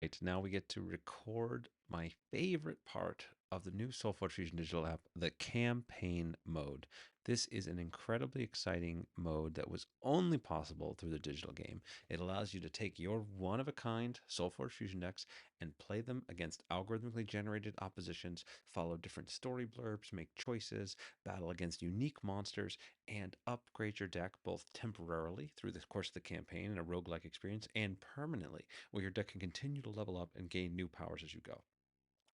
Right, now we get to record my favorite part of the new SolForge Fusion Digital app, the campaign mode. This is an incredibly exciting mode that was only possible through the digital game. It allows you to take your one-of-a-kind SolForge Fusion decks and play them against algorithmically generated oppositions, follow different story blurbs, make choices, battle against unique monsters, and upgrade your deck both temporarily through the course of the campaign in a roguelike experience and permanently where your deck can continue to level up and gain new powers as you go.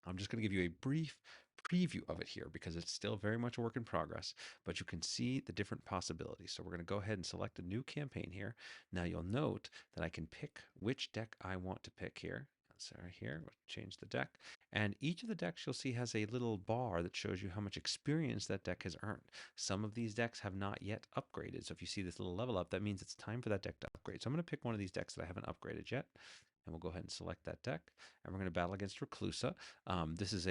I'm just going to give you a brief preview of it here because it's still very much a work in progress, but you can see the different possibilities. So we're going to go ahead and select a new campaign here. Now you'll note that I can pick which deck I want to pick here. So right here, we'll change the deck. And each of the decks you'll see has a little bar that shows you how much experience that deck has earned. Some of these decks have not yet upgraded. So if you see this little level up, that means it's time for that deck to upgrade. So I'm going to pick one of these decks that I haven't upgraded yet. And we'll go ahead and select that deck. And we're going to battle against Reclusa. This is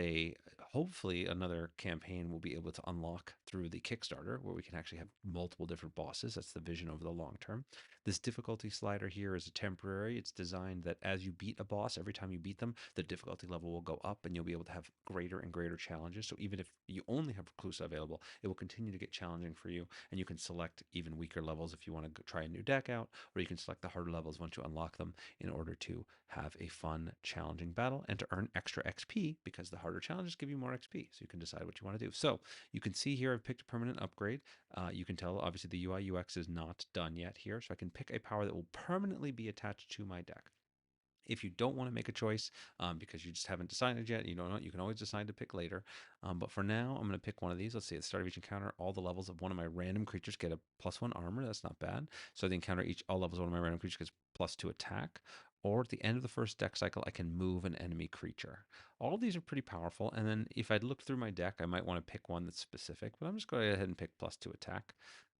hopefully another campaign we'll be able to unlock through the Kickstarter where we can actually have multiple different bosses. That's the vision over the long term. This difficulty slider here is a temporary. It's designed that as you beat a boss, every time you beat them, the difficulty level will go up and you'll be able to have greater and greater challenges. So even if you only have Reclusa available, it will continue to get challenging for you. And you can select even weaker levels if you want to try a new deck out, or you can select the harder levels once you unlock them in order to have a fun, challenging battle and to earn extra XP because the harder challenges give you more XP. So you can decide what you want to do. So you can see here I've picked a permanent upgrade. You can tell obviously the UI UX is not done yet here. So I can pick a power that will permanently be attached to my deck. If you don't want to make a choice because you just haven't decided yet, you don't know, you can always decide to pick later. But for now, I'm going to pick one of these. Let's see, at the start of each encounter, all the levels of one of my random creatures get a +1 armor. That's not bad. So the encounter all levels of one of my random creatures gets +2 attack. Or at the end of the first deck cycle, I can move an enemy creature. All of these are pretty powerful. And then if I'd look through my deck, I might want to pick one that's specific. But I'm just going to go ahead and pick +2 attack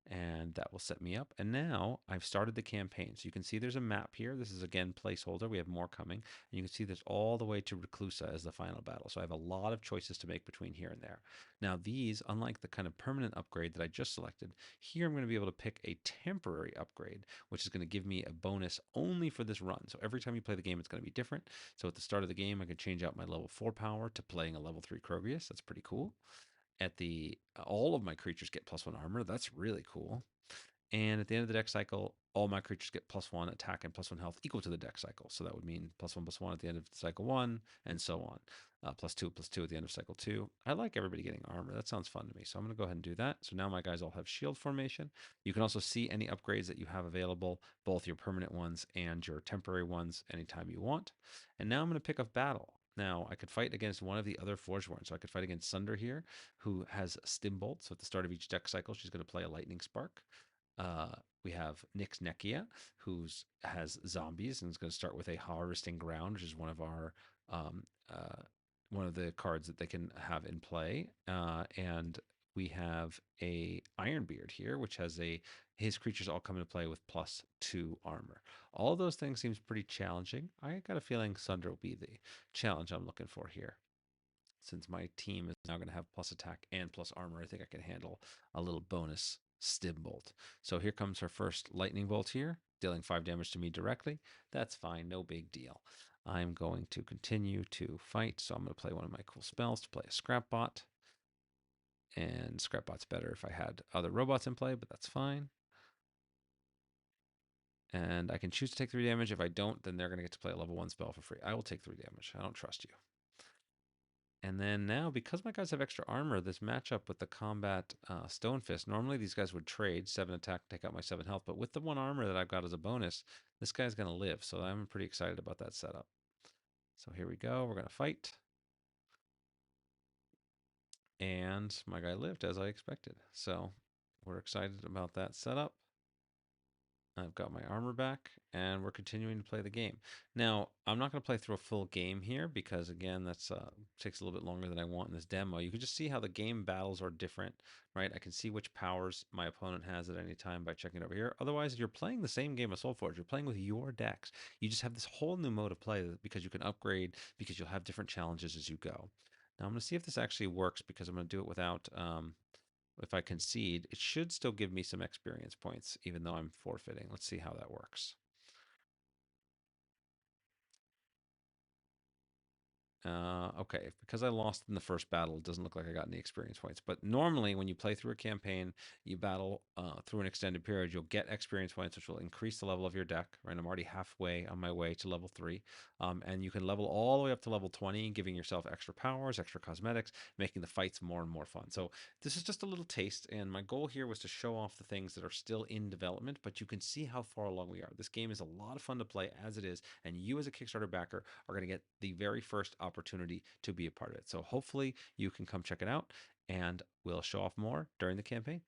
and that will set me up. And now I've started the campaign. So you can see there's a map here. This is again placeholder. We have more coming. And you can see there's all the way to Reclusa as the final battle. So I have a lot of choices to make between here and there. Now these, unlike the kind of permanent upgrade that I just selected, here I'm going to be able to pick a temporary upgrade, which is going to give me a bonus only for this run. So every time you play the game, it's going to be different. So at the start of the game, I can change out my level 4 power to playing a level 3 Krogius. That's pretty cool. At the all of my creatures get +1 armor. That's really cool. And at the end of the deck cycle, all my creatures get +1 attack and +1 health equal to the deck cycle. So that would mean +1/+1 at the end of cycle 1, and so on. +2/+2 at the end of cycle 2. I like everybody getting armor. That sounds fun to me. So I'm going to go ahead and do that. So now my guys all have shield formation. You can also see any upgrades that you have available, both your permanent ones and your temporary ones, anytime you want. And now I'm going to pick up battle. Now, I could fight against one of the other Forge Warrens. So I could fight against Sunder here, who has Stimbolt. So at the start of each deck cycle, she's going to play a Lightning Spark. Uh, we have Nyx Nekia, who has zombies and is going to start with a Harvesting Ground, which is one of our um, uh, one of the cards that they can have in play. And we have a Ironbeard here, which has his creatures all come into play with +2 armor. All those things seems pretty challenging. I got a feeling Sunder will be the challenge I'm looking for here. Since my team is now going to have plus attack and plus armor, I think I can handle a little bonus stim bolt. So here comes her first lightning bolt here, dealing 5 damage to me directly. That's fine, no big deal. I'm going to continue to fight, so I'm going to play one of my cool spells to play a scrap bot. And scrap bot's better if I had other robots in play, but that's fine. And I can choose to take 3 damage. If I don't, then they're going to get to play a level 1 spell for free. I will take 3 damage. I don't trust you. And then now, because my guys have extra armor, this matchup with the combat Stonefist, normally these guys would trade 7 attack, take out my 7 health, but with the 1 armor that I've got as a bonus, this guy's going to live. So I'm pretty excited about that setup. So here we go. We're going to fight. And my guy lived as I expected. So we're excited about that setup. I've got my armor back, and we're continuing to play the game. Now, I'm not going to play through a full game here because, again, that's takes a little bit longer than I want in this demo. You can just see how the game battles are different, right? I can see which powers my opponent has at any time by checking it over here. Otherwise, you're playing the same game as SolForge. You're playing with your decks. You just have this whole new mode of play because you can upgrade, because you'll have different challenges as you go. Now, I'm going to see if this actually works because I'm going to do it without... if I concede, it should still give me some experience points, even though I'm forfeiting. Let's see how that works. Okay, because I lost in the first battle, it doesn't look like I got any experience points. But normally, when you play through a campaign, you battle through an extended period, you'll get experience points, which will increase the level of your deck. Right, I'm already halfway on my way to level 3, and you can level all the way up to level 20, giving yourself extra powers, extra cosmetics, making the fights more and more fun. So this is just a little taste, and my goal here was to show off the things that are still in development. But you can see how far along we are. This game is a lot of fun to play as it is, and you as a Kickstarter backer are going to get the very first opportunity to be a part of it. So hopefully you can come check it out, and we'll show off more during the campaign.